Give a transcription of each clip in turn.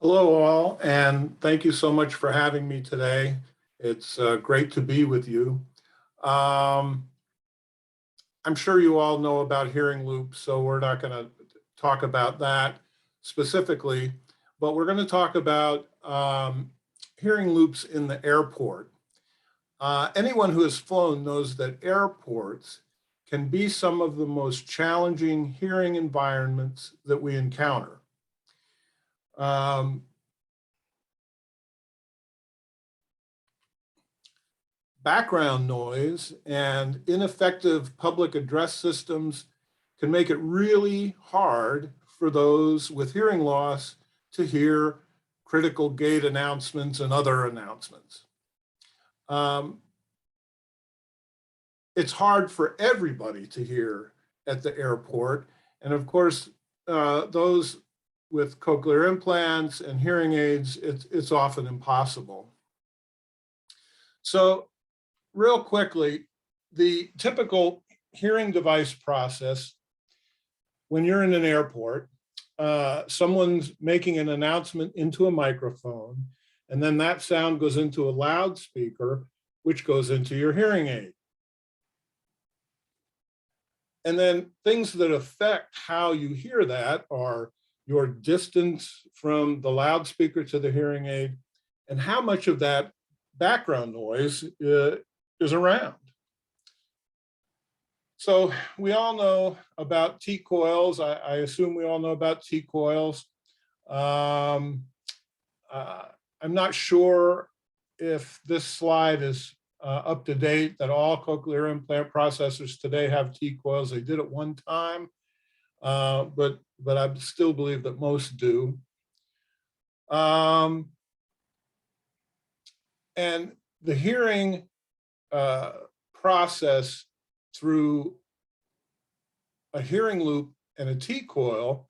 Hello all, and thank you so much for having me today. It's great to be with you. Um, I'm sure you all know about hearing loops, so we're not going to talk about that specifically, but we're going to talk about hearing loops in the airport. Anyone who has flown knows that airports can be some of the most challenging hearing environments that we encounter. Background noise and ineffective public address systems can make it really hard for those with hearing loss to hear critical gate announcements and other announcements. It's hard for everybody to hear at the airport. And of course, those with cochlear implants and hearing aids, it's often impossible. So real quickly, the typical hearing device process when you're in an airport, someone's making an announcement into a microphone, and then that sound goes into a loudspeaker, which goes into your hearing aid. And then things that affect how you hear that are your distance from the loudspeaker to the hearing aid and how much of that background noise is around. So we all know about T-coils. I assume we all know about T-coils. I'm not sure if this slide is up to date, that all cochlear implant processors today have T-coils. They did at one time, but I still believe that most do. And the hearing process through a hearing loop and a T-coil,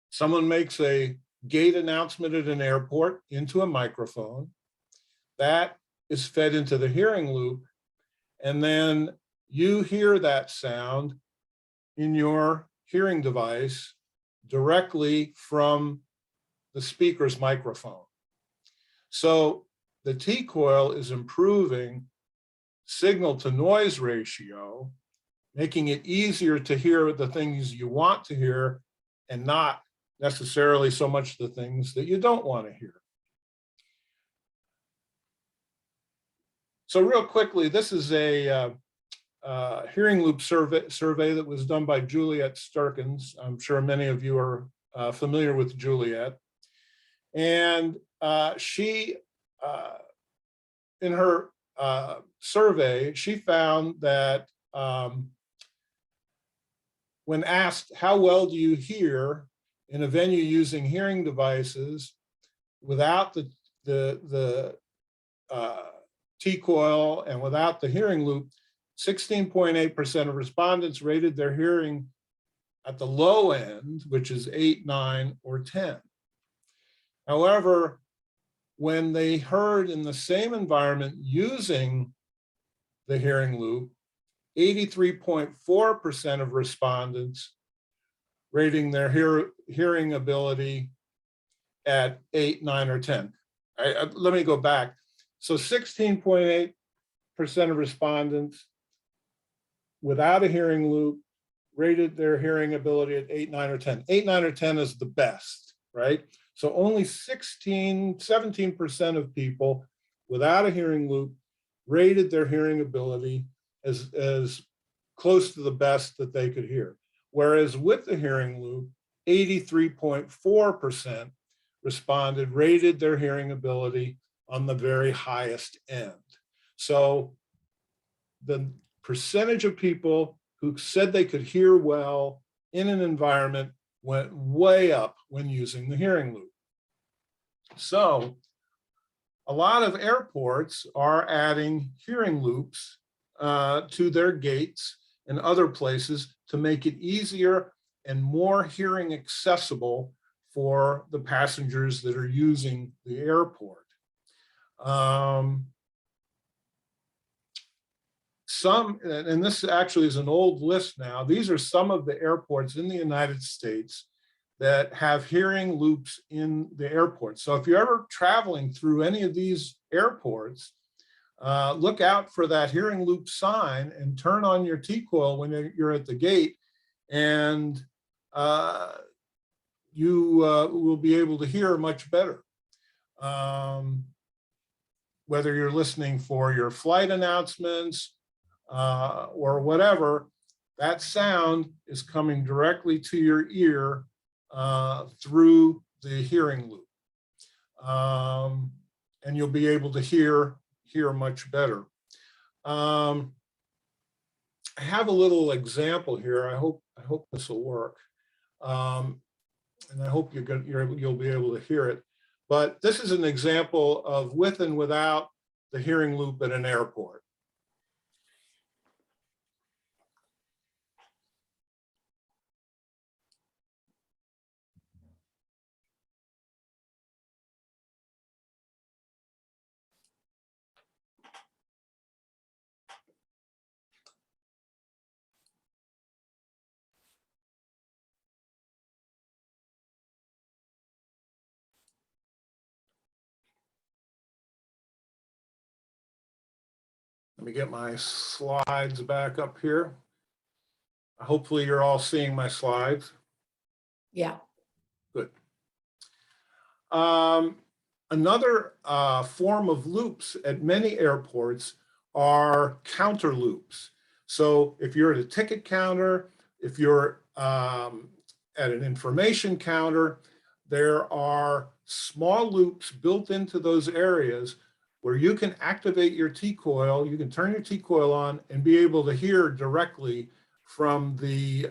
someone makes a gate announcement at an airport into a microphone. That is fed into the hearing loop, and then you hear that sound in your hearing device directly from the speaker's microphone. So the T-coil is improving signal to noise ratio, making it easier to hear the things you want to hear and not necessarily so much the things that you don't want to hear. So real quickly, this is a hearing loop survey that was done by Juliet Sterkins. I'm sure many of you are familiar with Juliet. And she, in her survey, she found that when asked, how well do you hear in a venue using hearing devices without the T-coil and without the hearing loop, 16.8% of respondents rated their hearing at the low end, which is 8, 9, or 10. However, when they heard in the same environment using the hearing loop, 83.4% of respondents rating their hearing ability at 8, 9, or 10. Let me go back. So 16.8% of respondents without a hearing loop rated their hearing ability at 8, 9, or 10. 8, 9, or 10 is the best, right? So only 17% of people without a hearing loop rated their hearing ability as close to the best that they could hear. Whereas with the hearing loop, 83.4% responded, rated their hearing ability on the very highest end. So the percentage of people who said they could hear well in an environment went way up when using the hearing loop. So a lot of airports are adding hearing loops to their gates and other places to make it easier and more hearing accessible for the passengers that are using the airport. And this actually is an old list now, these are some of the airports in the United States that have hearing loops in the airport. So if you're ever traveling through any of these airports, look out for that hearing loop sign and turn on your T-coil when you're at the gate, and you will be able to hear much better. Whether you're listening for your flight announcements or whatever, that sound is coming directly to your ear through the hearing loop. And you'll be able to hear much better. I have a little example here. I hope this will work. And I hope you'll be able to hear it. But this is an example of with and without the hearing loop at an airport. Let me get my slides back up here. Hopefully you're all seeing my slides. Yeah. Good. Another form of loops at many airports are counter loops. So if you're at a ticket counter, if you're at an information counter, there are small loops built into those areas where you can activate your T-coil, you can turn your T-coil on and be able to hear directly from the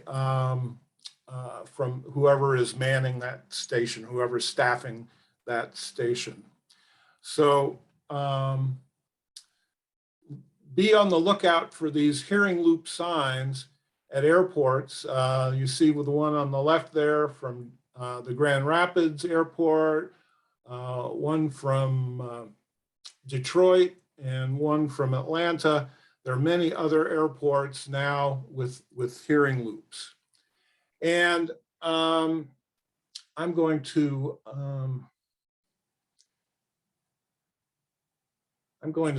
from whoever is manning that station, whoever's staffing that station. So be on the lookout for these hearing loop signs at airports. You see with the one on the left there from the Grand Rapids Airport, one from Detroit, and one from Atlanta. There are many other airports now with hearing loops. And I'm going to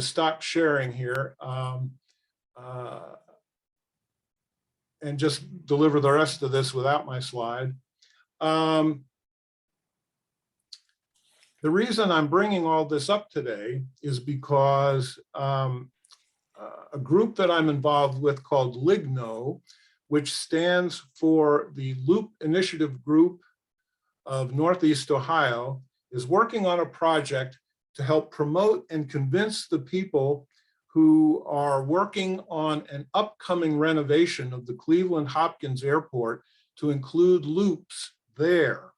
stop sharing here and just deliver the rest of this without my slide. The reason I'm bringing all this up today is because a group that I'm involved with called LIGNO, which stands for the Loop Initiative Group of Northeast Ohio, is working on a project to help promote and convince the people who are working on an upcoming renovation of the Cleveland Hopkins Airport to include loops there.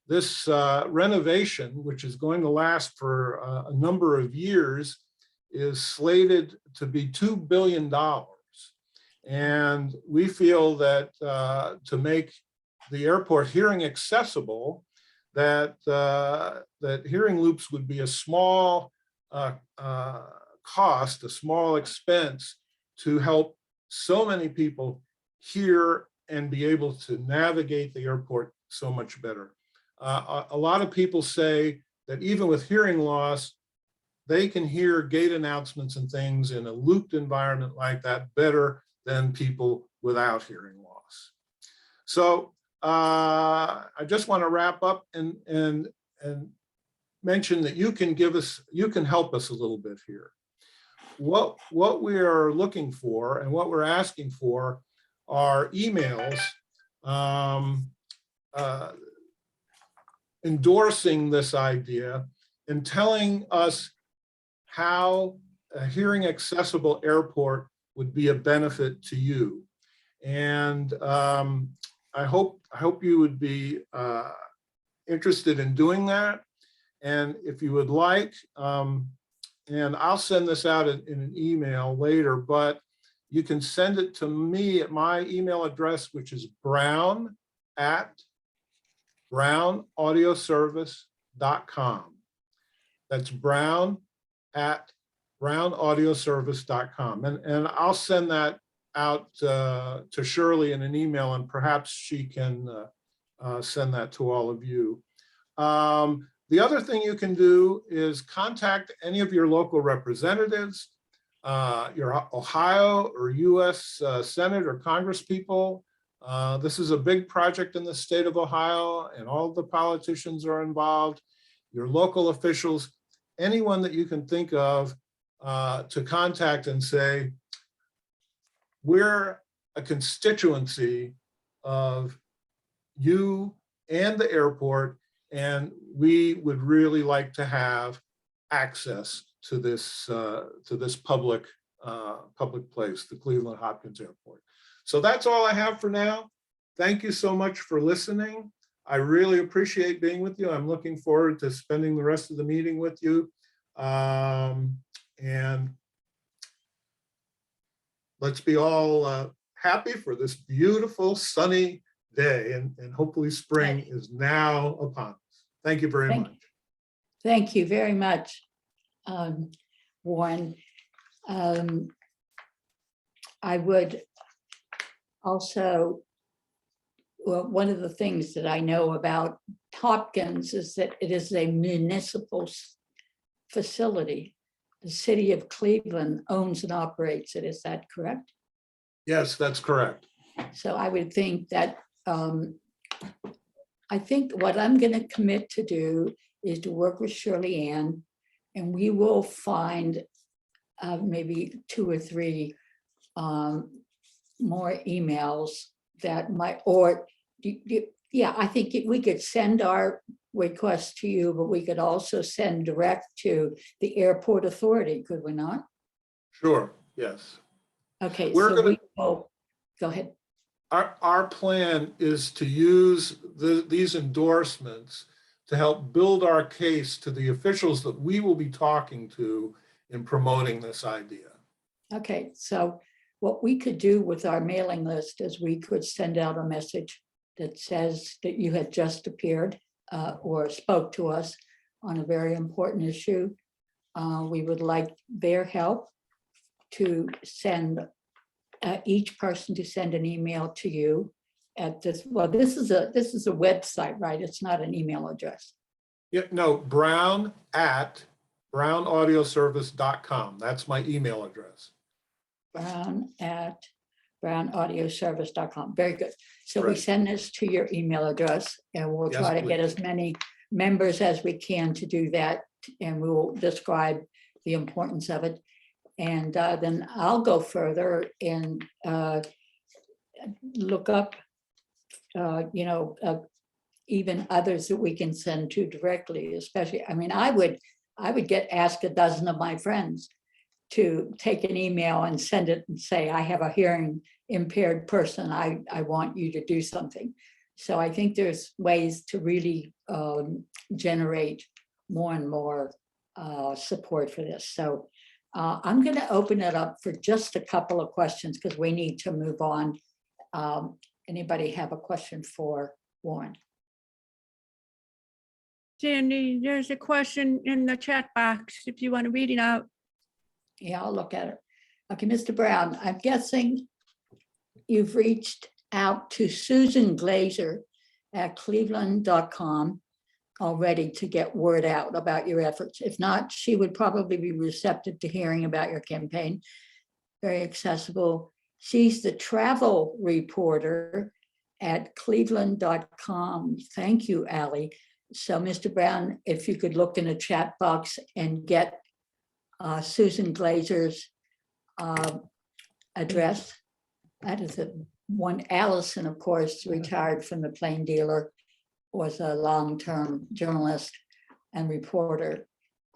This renovation, which is going to last for a number of years, is slated to be $2 billion. And we feel that to make the airport hearing accessible, that hearing loops would be a small cost, a small expense to help so many people hear and be able to navigate the airport so much better. A lot of people say that even with hearing loss, they can hear gate announcements and things in a looped environment like that better than people without hearing loss. So I just want to wrap up and mention that you can help us a little bit here. What we are looking for and what we're asking for are emails endorsing this idea and telling us how a hearing accessible airport would be a benefit to you. And I hope you would be interested in doing that. And if you would like, and I'll send this out in an email later, but you can send it to me at my email address, which is brown@brownaudioservice.com. That's brown@brownaudioservice.com. And I'll send that out to Shirley in an email, and perhaps she can send that to all of you. The other thing you can do is contact any of your local representatives, your Ohio or US Senate or Congress people. This is a big project in the state of Ohio, and all the politicians are involved, your local officials, anyone that you can think of to contact and say, we're a constituency of you and the airport, and we would really like to have access to this public place, the Cleveland Hopkins Airport. So that's all I have for now. Thank you so much for listening. I really appreciate being with you. I'm looking forward to spending the rest of the meeting with you. And let's be all happy for this beautiful sunny day, and hopefully spring is now upon us. Thank you very much. Thank you very much, Warren. I would also, well, one of the things that I know about Hopkins is that it is a municipal facility. The city of Cleveland owns and operates it. Is that correct? Yes, that's correct. So I would think that, I think what I'm going to commit to do is to work with Shirley Ann, and we will find maybe 2 or 3 more emails that might, or yeah, I think we could send our request to you, but we could also send direct to the airport authority, could we not? Sure, yes. Okay, We're so gonna, we will, go ahead. Our plan is to use these endorsements to help build our case to the officials that we will be talking to in promoting this idea. Okay, so what we could do with our mailing list is we could send out a message that says that you had just appeared or spoke to us on a very important issue. We would like their help to send each person to send an email to you at this. Well, this is a website, right? It's not an email address. Yeah, no, brown@brownaudioservice.com. That's my email address. brown@brownaudioservice.com. Very good. So Right. we send this to your email address, and we'll Yes, try to get please. as many members as we can to do that, and we will describe the importance of it. And then I'll go further and look up, even others that we can send to directly, especially, I mean, I would ask a dozen of my friends to take an email and send it and say, I have a hearing impaired person, I want you to do something. So I think there's ways to really generate more and more support for this. So I'm going to open it up for just a couple of questions because we need to move on. Anybody have a question for Warren? Sandy, there's a question in the chat box if you want to read it out. Yeah, I'll look at it. Okay, Mr. Brown, I'm guessing you've reached out to Susan Glazer at cleveland.com already to get word out about your efforts. If not, she would probably be receptive to hearing about your campaign. Very accessible. She's the travel reporter at cleveland.com. Thank you, Allie. So Mr. Brown, if you could look in the chat box and get Susan Glazer's address. That is the one. Allison, of course, retired from the Plain Dealer, was a long-term journalist and reporter,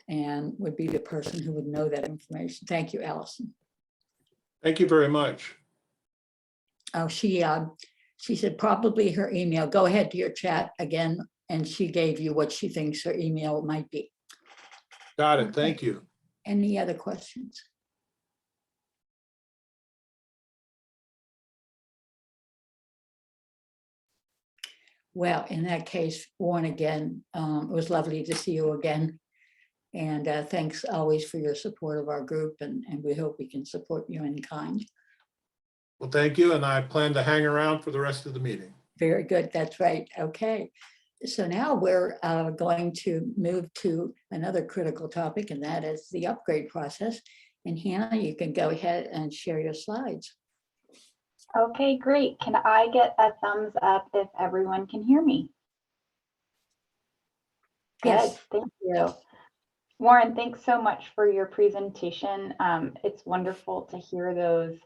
and would be the person who would know that information. Thank you, Allison. Thank you very much. Oh, she said probably her email. Go ahead to your chat again, and she gave you what she thinks her email might be. Got it. Thank you. Any other questions? Well, in that case, Warren, again, it was lovely to see you again. And thanks always for your support of our group, and we hope we can support you in kind. Well, thank you, and I plan to hang around for the rest of the meeting. Very good. That's right. Okay. So now we're going to move to another critical topic, and that is the upgrade process. And Hannah, you can go ahead and share your slides. Okay, great. Can I get a thumbs up if everyone can hear me? Yes. Good, thank you. Warren, thanks so much for your presentation. It's wonderful to hear those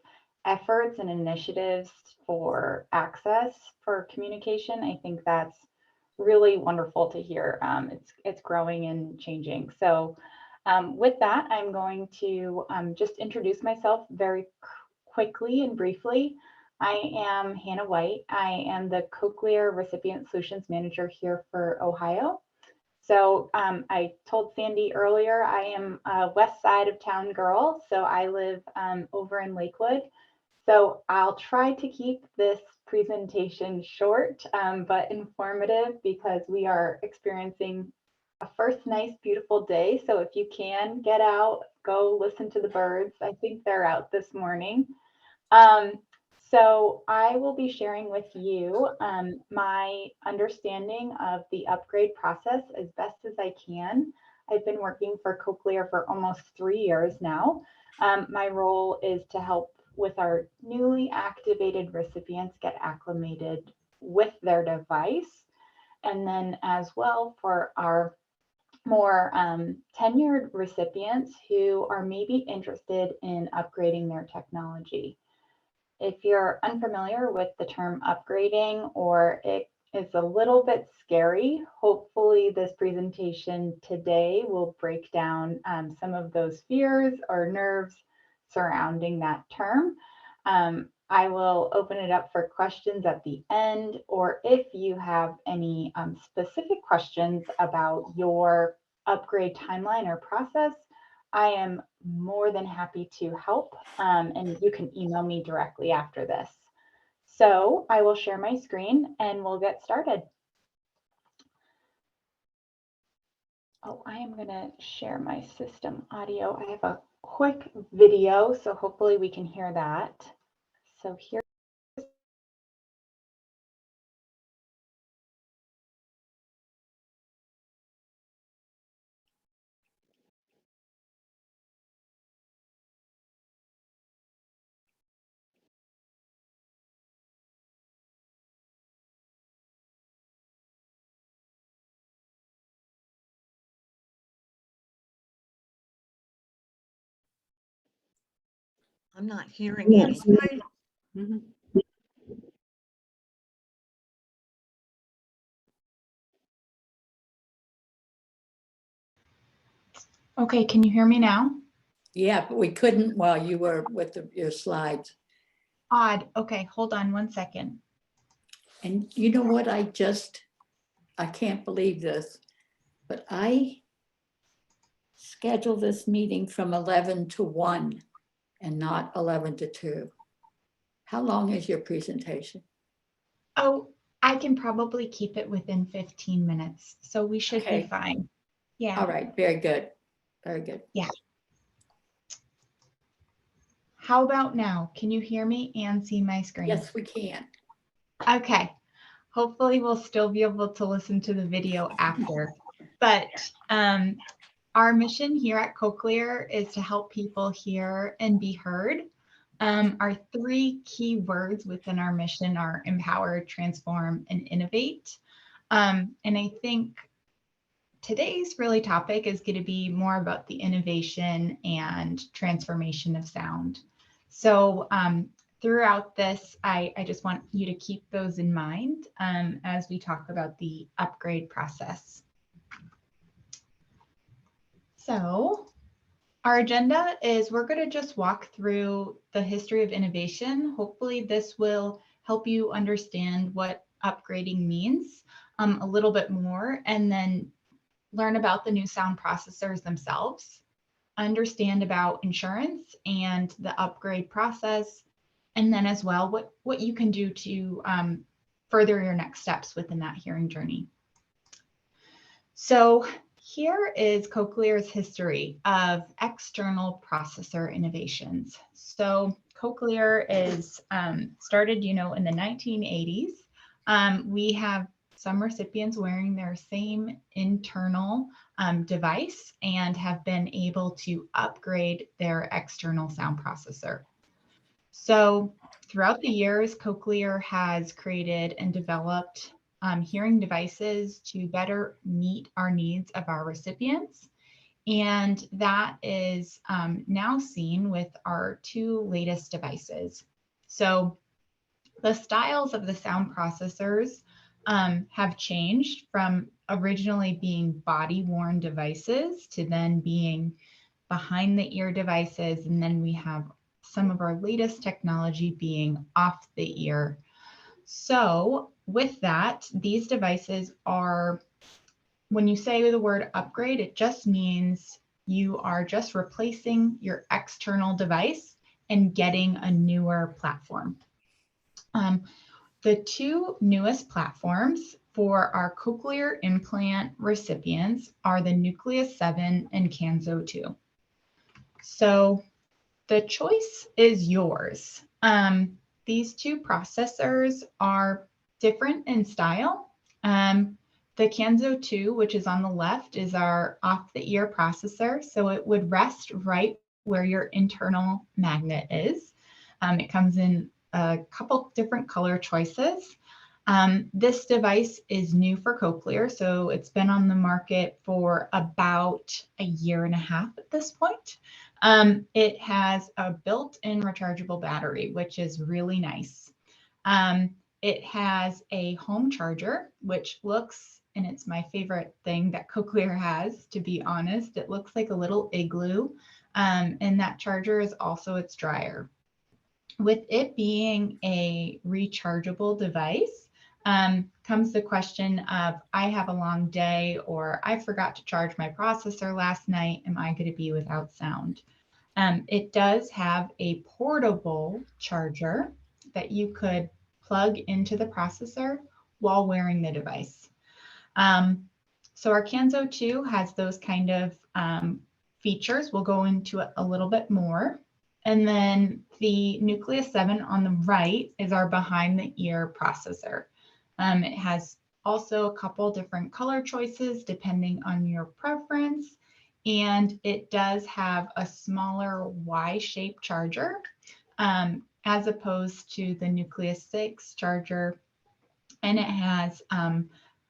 efforts and initiatives for access for communication. I think that's really wonderful to hear. It's growing and changing. So with that, I'm going to just introduce myself very quickly and briefly. I am Hannah White. I am the Cochlear Recipient Solutions Manager here for Ohio. So I told Sandy earlier, I am a west side of town girl. So I live over in Lakewood. So I'll try to keep this presentation short, but informative because we are experiencing a first nice, beautiful day. So if you can get out, go listen to the birds. I think they're out this morning. So I will be sharing with you my understanding of the upgrade process as best as I can. I've been working for Cochlear for almost 3 years now. My role is to help with our newly activated recipients get acclimated with their device. And then as well for our more tenured recipients who are maybe interested in upgrading their technology. If you're unfamiliar with the term upgrading or it is a little bit scary, hopefully this presentation today will break down some of those fears or nerves surrounding that term. I will open it up for questions at the end, or if you have any specific questions about your upgrade timeline or process, I am more than happy to help, and you can email me directly after this. So I will share my screen and we'll get started. Oh, I am going to share my system audio. I have a quick video, so hopefully we can hear that. So here. I'm not hearing anything. Mhm. Okay, can you hear me now? Yeah, but we couldn't while you were with your slides. Odd. Okay, hold on one second. And you know what? I can't believe this, but I scheduled this meeting from 11 to 1 and not 11 to 2. How long is your presentation? Oh, I can probably keep it within 15 minutes, so we should Okay. be fine. Yeah. All right, very good. Very good. Yeah. How about now? Can you hear me and see my screen? Yes, we can. Okay. Hopefully we'll still be able to listen to the video after. But our mission here at Cochlear is to help people hear and be heard. Our 3 key words within our mission are empower, transform, and innovate. And I think today's really topic is going to be more about the innovation and transformation of sound. So throughout this, I just want you to keep those in mind as we talk about the upgrade process. So our agenda is we're going to just walk through the history of innovation. Hopefully this will help you understand what upgrading means a little bit more, and then learn about the new sound processors themselves, understand about insurance and the upgrade process, and then as well what you can do to further your next steps within that hearing journey. So here is Cochlear's history of external processor innovations. So Cochlear is started, in the 1980s We have some recipients wearing their same internal device and have been able to upgrade their external sound processor. So throughout the years, Cochlear has created and developed hearing devices to better meet our needs of our recipients. And that is now seen with our two latest devices. So the styles of the sound processors have changed from originally being body-worn devices to then being behind the ear devices. And then we have some of our latest technology being off the ear. So with that, these devices are, when you say the word upgrade, it just means you are just replacing your external device and getting a newer platform. The two newest platforms for our cochlear implant recipients are the Nucleus 7 and Canso 2. So the choice is yours. These two processors are different in style. The Canso 2, which is on the left, is our off-the-ear processor. So it would rest right where your internal magnet is. It comes in a couple different color choices. This device is new for Cochlear, so it's been on the market for about a year and a half at this point. It has a built-in rechargeable battery, which is really nice. It has a home charger, which looks, and it's my favorite thing that Cochlear has, to be honest, it looks like a little igloo, and that charger is also its dryer. With it being a rechargeable device, comes the question of, I have a long day, or I forgot to charge my processor last night, am I going to be without sound? It does have a portable charger that you could plug into the processor while wearing the device. So our Canso 2 has those kind of features. We'll go into it a little bit more. And then the Nucleus 7 on the right is our behind the ear processor. It has also a couple different color choices depending on your preference. And it does have a smaller Y-shaped charger as opposed to the Nucleus 6 charger. And it has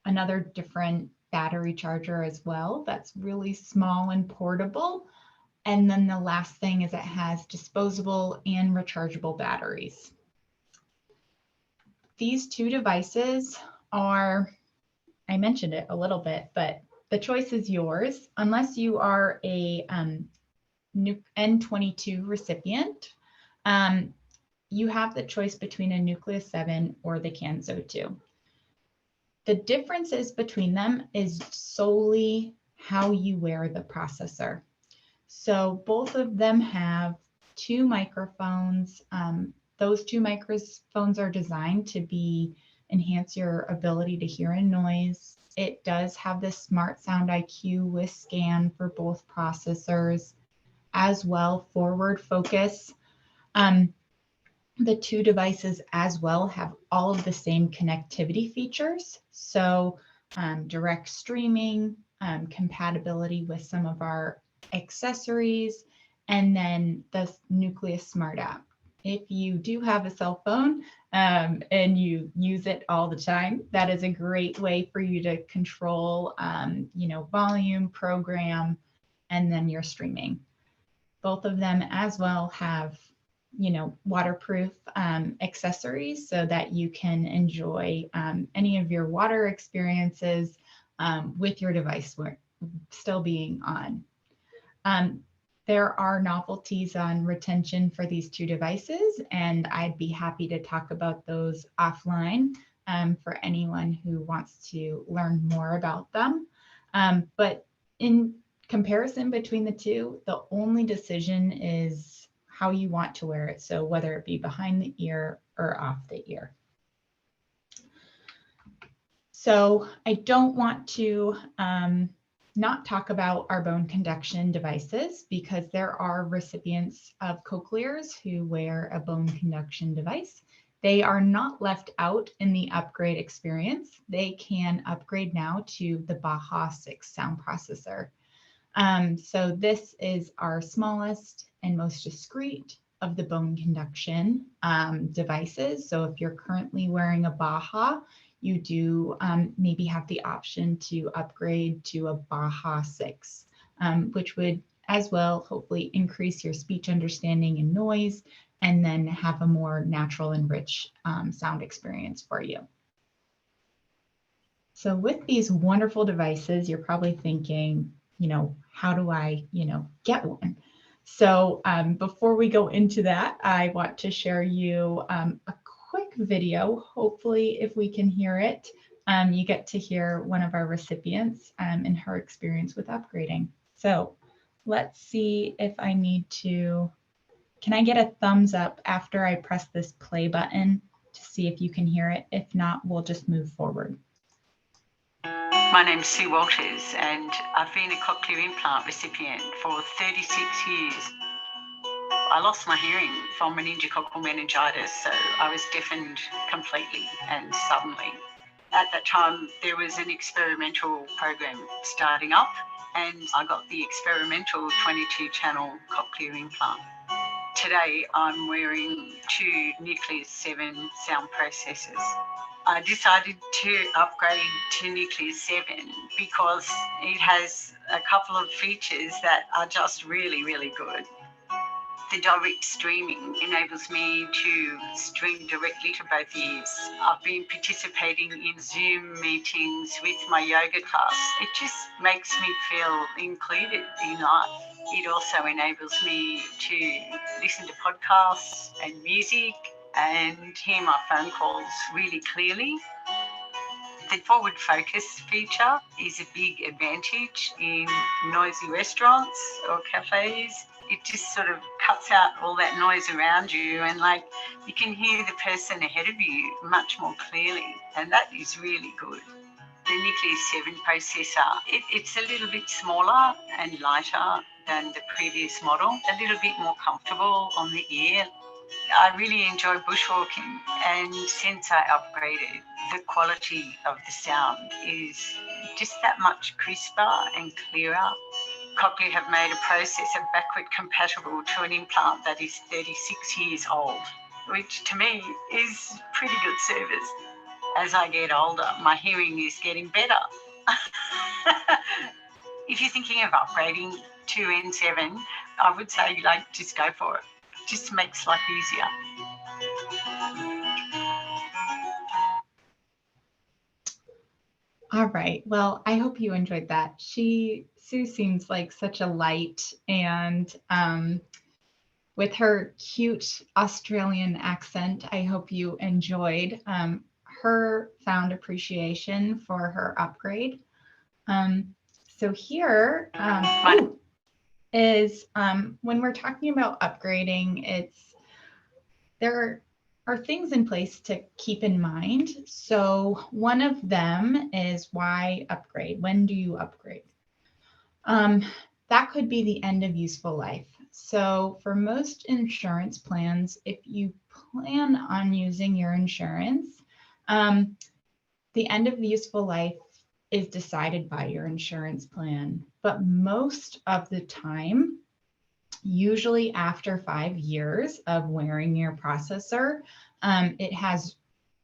another different battery charger as well that's really small and portable. And then the last thing is it has disposable and rechargeable batteries. These two devices are, I mentioned it a little bit, but the choice is yours. Unless you are a N22 recipient, you have the choice between a Nucleus 7 or the Canso 2. The differences between them is solely how you wear the processor. So both of them have two microphones. Those two microphones are designed to enhance your ability to hear in noise. It does have the Smart Sound IQ with scan for both processors, as well forward focus. The two devices as well have all of the same connectivity features. So direct streaming, compatibility with some of our accessories, and then the Nucleus Smart app. If you do have a cell phone and you use it all the time, that is a great way for you to control, volume, program, and then your streaming. Both of them as well have, waterproof accessories so that you can enjoy any of your water experiences with your device still being on. There are novelties on retention for these two devices, and I'd be happy to talk about those offline for anyone who wants to learn more about them. But in comparison between the two, the only decision is how you want to wear it. So whether it be behind the ear or off the ear. So I don't want to not talk about our bone conduction devices, because there are recipients of Cochlears who wear a bone conduction device. they are not left out in the upgrade experience. They can upgrade now to the Baja 6 sound processor. So this is our smallest and most discreet of the bone conduction devices. So if you're currently wearing a Baja, you do maybe have the option to upgrade to a Baja 6, which would as well hopefully increase your speech understanding and noise, and then have a more natural and rich sound experience for you. So with these wonderful devices, you're probably thinking, how do I, get one? So before we go into that, I want to share you a quick video. Hopefully, if we can hear it, you get to hear one of our recipients and her experience with upgrading. So let's see if I need to, can I get a thumbs up after I press this play button to see if you can hear it? If not, we'll just move forward. My name's Sue Walters, and I've been a cochlear implant recipient for 36 years. I lost my hearing from meningococcal meningitis, so I was deafened completely and suddenly. At that time, there was an experimental program starting up, and I got the experimental 22-channel cochlear implant. Today, I'm wearing 2 Nucleus 7 sound processors. I decided to upgrade to Nucleus 7 because it has a couple of features that are just really, really good. The direct streaming enables me to stream directly to both ears. I've been participating in Zoom meetings with my yoga class. It just makes me feel included in life. It also enables me to listen to podcasts and music and hear my phone calls really clearly. The forward focus feature is a big advantage in noisy restaurants or cafes. It just sort of cuts out all that noise around you, and you can hear the person ahead of you much more clearly, and that is really good. The Nucleus 7 processor, it's a little bit smaller and lighter than the previous model, a little bit more comfortable on the ear. I really enjoy bushwalking, and since I upgraded, the quality of the sound is just that much crisper and clearer. Cochlear have made a processor backward compatible to an implant that is 36 years old, which to me is pretty good service. As I get older, my hearing is getting better. If you're thinking of upgrading to N7, I would say just go for it. Just makes life easier. All right. Well, I hope you enjoyed that. Sue seems like such a light, and with her cute Australian accent, I hope you enjoyed her fond appreciation for her upgrade. So here is when we're talking about upgrading, there are things in place to keep in mind. So one of them is why upgrade? When do you upgrade? That could be the end of useful life. So for most insurance plans, if you plan on using your insurance, the end of useful life is decided by your insurance plan. But most of the time, usually after 5 years of wearing your processor, it has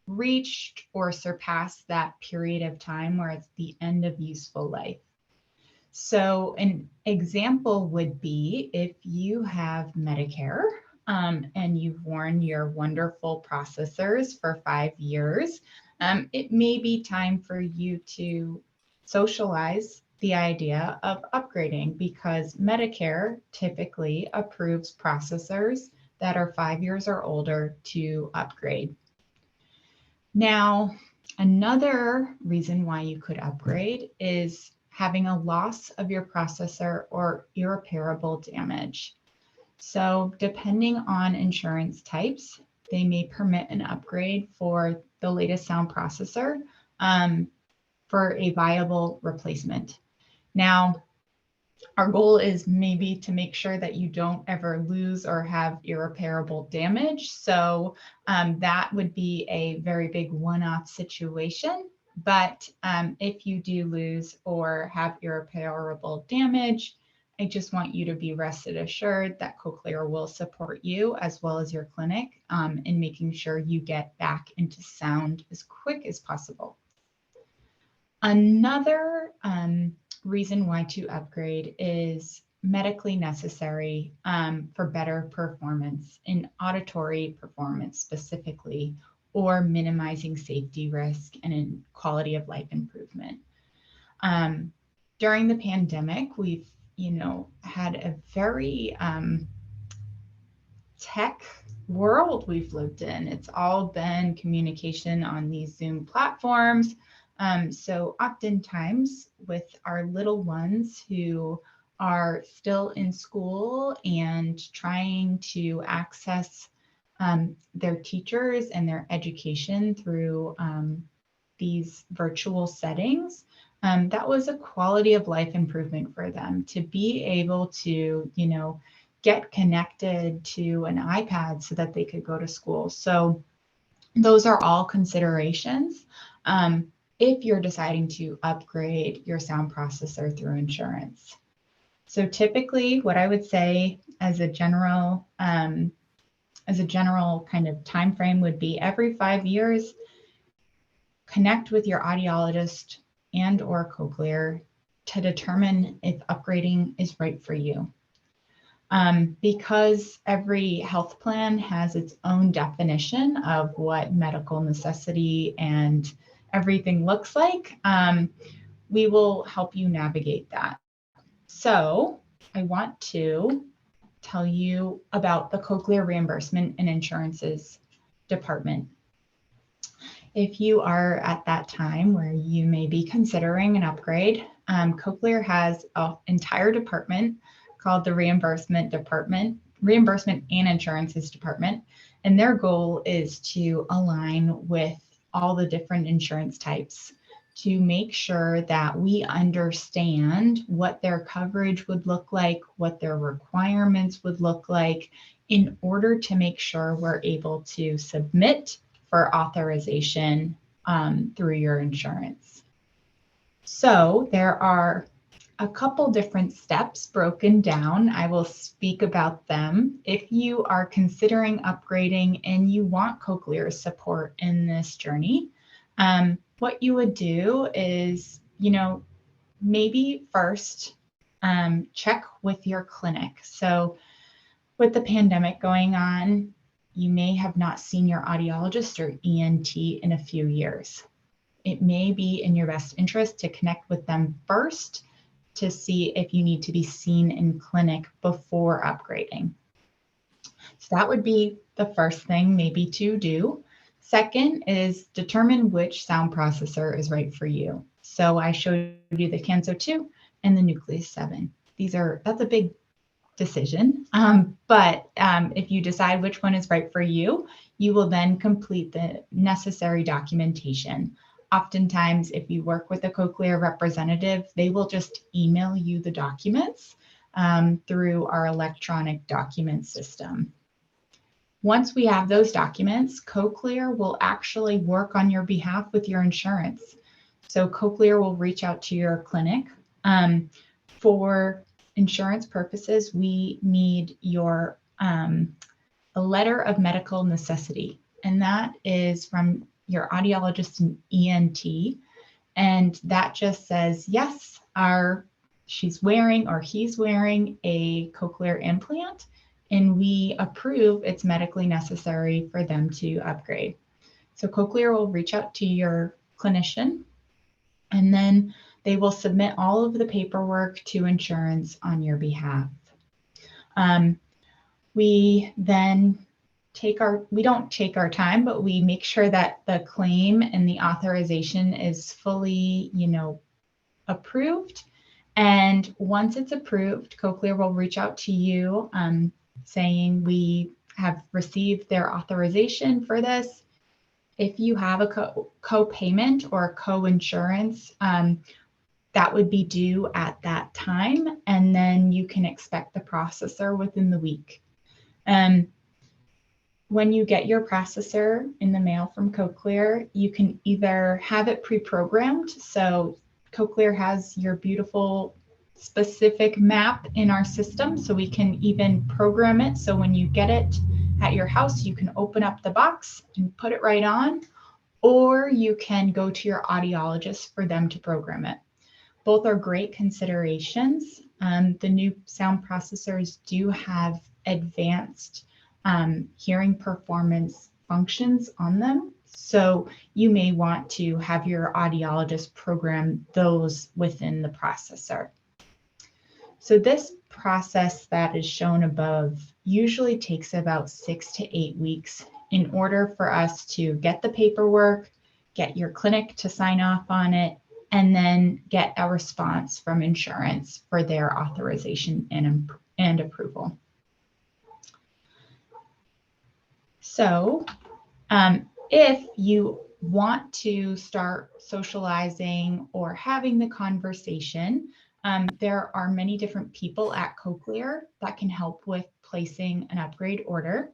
reached or surpassed that period of time where it's the end of useful life. So an example would be if you have Medicare and you've worn your wonderful processors for 5 years, it may be time for you to socialize the idea of upgrading, because Medicare typically approves processors that are 5 years or older to upgrade. Now, another reason why you could upgrade is having a loss of your processor or irreparable damage. So depending on insurance types, they may permit an upgrade for the latest sound processor for a viable replacement. Now, Our goal is maybe to make sure that you don't ever lose or have irreparable damage. So that would be a very big one-off situation. But if you do lose or have irreparable damage, I just want you to be rested assured that Cochlear will support you as well as your clinic in making sure you get back into sound as quick as possible. Another reason why to upgrade is medically necessary for better performance in auditory performance specifically, or minimizing safety risk and in quality of life improvement. During the pandemic, we've had a very tech world we've lived in. It's all been communication on these Zoom platforms. So oftentimes with our little ones who are still in school and trying to access their teachers and their education through these virtual settings, that was a quality of life improvement for them to be able to, get connected to an iPad so that they could go to school. So those are all considerations if you're deciding to upgrade your sound processor through insurance. So typically what I would say as a general kind of time frame would be every 5 years, connect with your audiologist and or Cochlear to determine if upgrading is right for you. Because every health plan has its own definition of what medical necessity and everything looks like, we will help you navigate that. So I want to tell you about the Cochlear Reimbursement and Insurances Department. If you are at that time where you may be considering an upgrade, Cochlear has an entire department called the Reimbursement and Insurances Department. And their goal is to align with all the different insurance types to make sure that we understand what their coverage would look like, what their requirements would look like, in order to make sure we're able to submit for authorization through your insurance. So there are a couple different steps broken down. I will speak about them. If you are considering upgrading and you want Cochlear's support in this journey, what you would do is, maybe first check with your clinic. So with the pandemic going on, you may have not seen your audiologist or ENT in a few years. It may be in your best interest to connect with them first to see if you need to be seen in clinic before upgrading. So that would be the first thing maybe to do. Second is determine which sound processor is right for you. So I showed you the Kanso 2 and the Nucleus 7. That's a big decision. But if you decide which one is right for you, you will then complete the necessary documentation. Oftentimes, if you work with a Cochlear representative, they will just email you the documents through our electronic document system. Once we have those documents, Cochlear will actually work on your behalf with your insurance. So Cochlear will reach out to your clinic. For insurance purposes, we need your a letter of medical necessity, and that is from your audiologist and ENT, and that just says, yes, she's wearing or he's wearing a cochlear implant, and we approve it's medically necessary for them to upgrade. So Cochlear will reach out to your clinician, and then they will submit all of the paperwork to insurance on your behalf. We then we don't take our time, but we make sure that the claim and the authorization is fully, approved. And once it's approved, Cochlear will reach out to you saying we have received their authorization for this. If you have a co-payment or co-insurance, that would be due at that time, and then you can expect the processor within the week. When you get your processor in the mail from Cochlear, you can either have it pre-programmed. So Cochlear has your beautiful specific map in our system, so we can even program it. So when you get it at your house, you can open up the box and put it right on, or you can go to your audiologist for them to program it. Both are great considerations. The new sound processors do have advanced hearing performance functions on them. So you may want to have your audiologist program those within the processor. So this process that is shown above usually takes about 6 to 8 weeks in order for us to get the paperwork, get your clinic to sign off on it, and then get a response from insurance for their authorization and approval. So if you want to start socializing or having the conversation, there are many different people at Cochlear that can help with placing an upgrade order.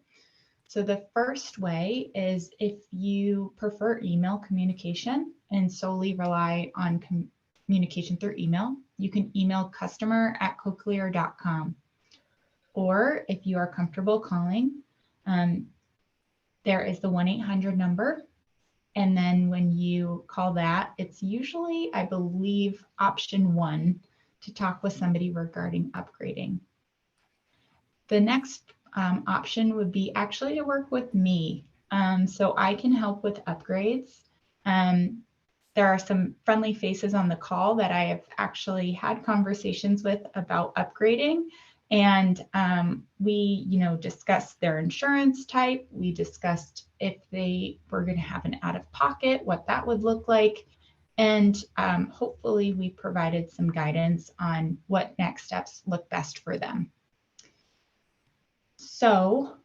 So the first way is if you prefer email communication and solely rely on communication through email, you can email customer@cochlear.com. Or if you are comfortable calling, there is the 1-800 number. And then when you call that, it's usually, I believe, option 1 to talk with somebody regarding upgrading. The next option would be actually to work with me. So I can help with upgrades. There are some friendly faces on the call that I have actually had conversations with about upgrading. And we, discussed their insurance type. We discussed if they were going to have an out-of-pocket, what that would look like. And hopefully we provided some guidance on what next steps look best for them. So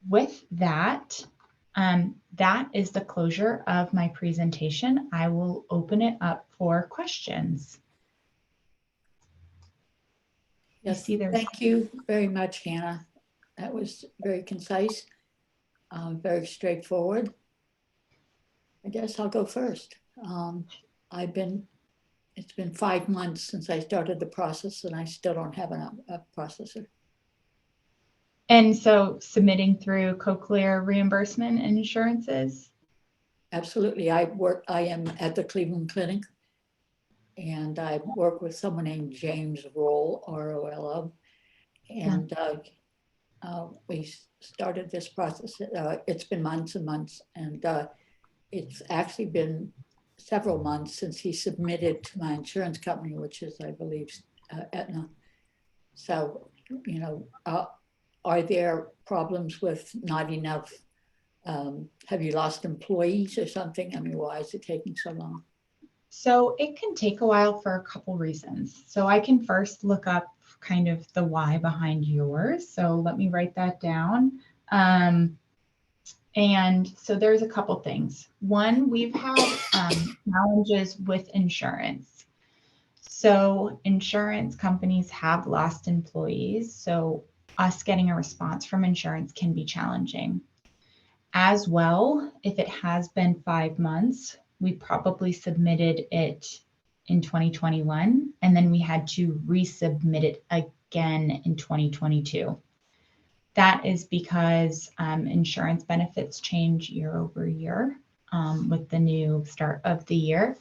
with that, that is the closure of my presentation. I will open it up for questions. Yes, thank you very much, Hannah. That was very concise, very straightforward. I guess I'll go first. It's been 5 months since I started the process, and I still don't have a processor. And so submitting through Cochlear reimbursement and insurances? Absolutely. I am at the Cleveland Clinic, and I work with someone named James Roll, R-O-L-O. And we started this process. It's been months and months, and it's actually been several months since he submitted to my insurance company, which is, I believe, Aetna. So, are there problems with not enough? Have you lost employees or something? I mean, why is it taking so long? So it can take a while for a couple reasons. So I can first look up kind of the why behind yours. So let me write that down. And so there's a couple things. One, we've had challenges with insurance. So insurance companies have lost employees. So us getting a response from insurance can be challenging. As well, if it has been 5 months, we probably submitted it in 2021, and then we had to resubmit it again in 2022. That is because insurance benefits change year over year with the new start of the year.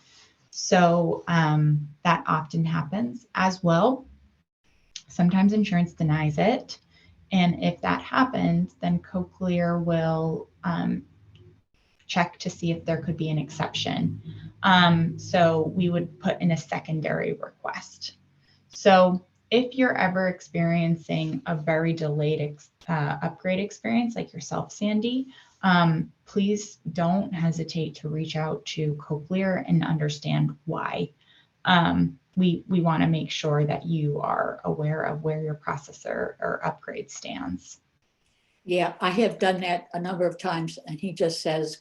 So that often happens as well. Sometimes insurance denies it. And if that happens, then Cochlear will check to see if there could be an exception. So we would put in a secondary request. So if you're ever experiencing a very delayed upgrade experience like yourself, Sandy, please don't hesitate to reach out to Cochlear and understand why. We want to make sure that you are aware of where your processor or upgrade stands. Yeah, I have done that a number of times, and he just says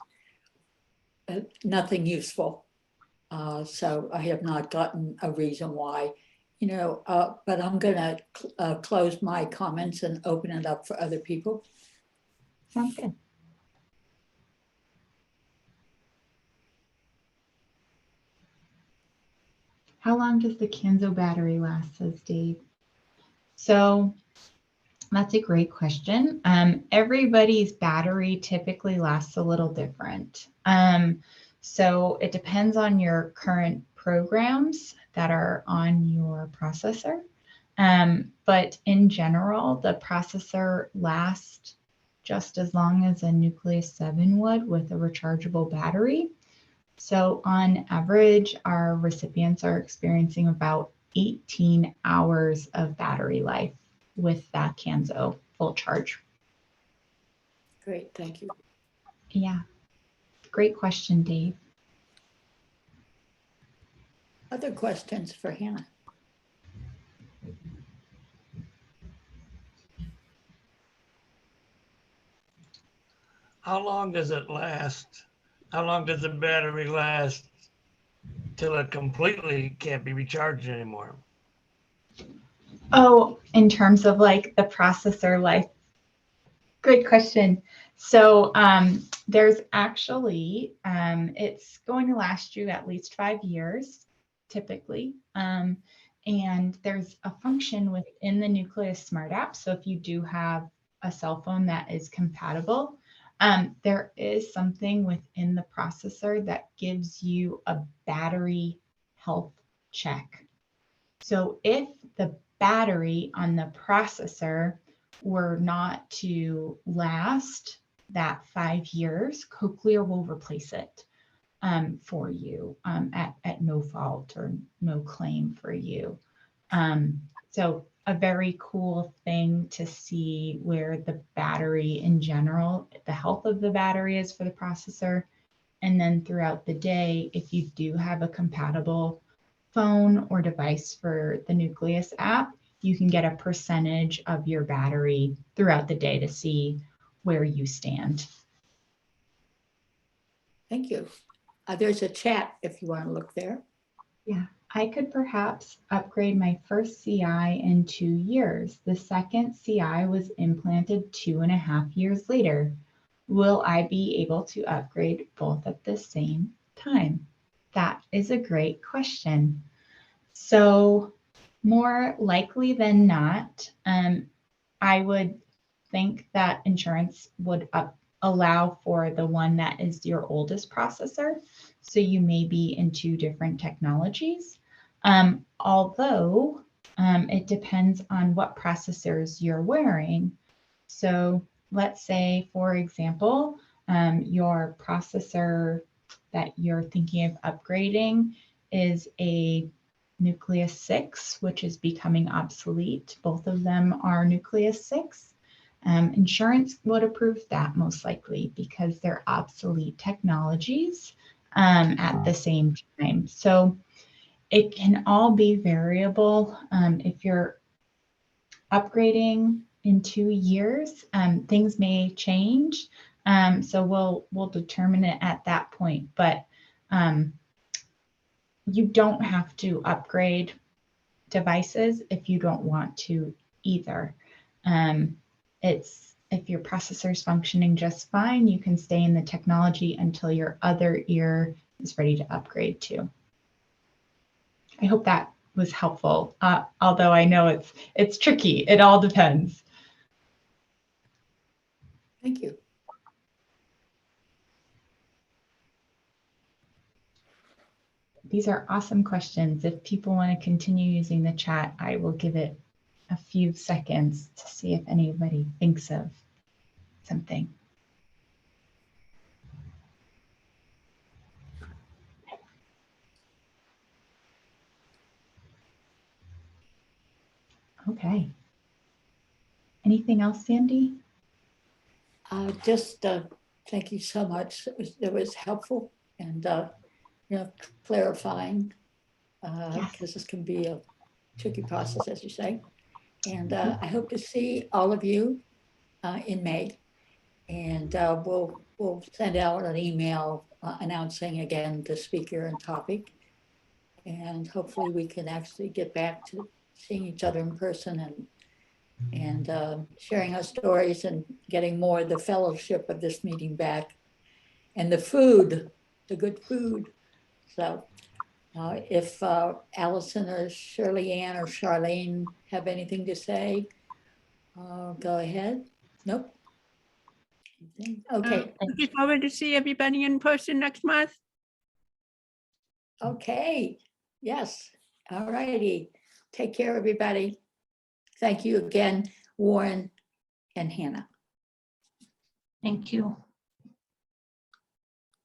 nothing useful. So I have not gotten a reason why, but I'm gonna close my comments and open it up for other people. Sounds good. How long does the Kanso battery last, says Dave? So that's a great question. Everybody's battery typically lasts a little different. So it depends on your current programs that are on your processor. But in general, the processor lasts just as long as a Nucleus 7 would with a rechargeable battery. So on average, our recipients are experiencing about 18 hours of battery life with that Kanso full charge. Great, thank you. Yeah, great question, Dave. Other questions for Hannah? How long does it last? How long does the battery last till it completely can't be recharged anymore? Oh, in terms of like the processor life, great question. So there's actually, it's going to last you at least 5 years, typically. And there's a function within the Nucleus Smart app. So if you do have a cell phone that is compatible, there is something within the processor that gives you a battery health check. So if the battery on the processor were not to last that 5 years, Cochlear will replace it for you at no fault or no claim for you. So a very cool thing to see where the battery in general, the health of the battery is for the processor. And then throughout the day, if you do have a compatible phone or device for the Nucleus app, you can get a percentage of your battery throughout the day to see where you stand. Thank you. There's a chat if you want to look there. Yeah, I could perhaps upgrade my first CI in 2 years. The second CI was implanted 2.5 years later. Will I be able to upgrade both at the same time? That is a great question. So more likely than not, I would think that insurance would allow for the one that is your oldest processor. So you may be in 2 different technologies. Although it depends on what processors you're wearing. So let's say, for example, your processor that you're thinking of upgrading is a Nucleus 6, which is becoming obsolete. Both of them are Nucleus 6. Insurance would approve that most likely because they're obsolete technologies at the same time. So it can all be variable. If you're upgrading in 2 years, things may change. So we'll determine it at that point. But you don't have to upgrade devices if you don't want to either. If your processor is functioning just fine, you can stay in the technology until your other ear is ready to upgrade too. I hope that was helpful, although I know it's tricky. It all depends. Thank you. These are awesome questions. If people want to continue using the chat, I will give it a few seconds to see if anybody thinks of something. Okay. Anything else, Sandy? Just thank you so much. It was helpful and clarifying because this can be a tricky process, as you say. And I hope to see all of you in May. And we'll send out an email announcing again the speaker and topic. And hopefully we can actually get back to seeing each other in person and sharing our stories and getting more of the fellowship of this meeting back. And the food, the good food. So if Allison or Shirley Ann or Charlene have anything to say, go ahead. Nope. Okay, Looking forward to see everybody in person next month. okay, yes, all righty. Take care, everybody. Thank you again, Warren and Hannah. Thank you.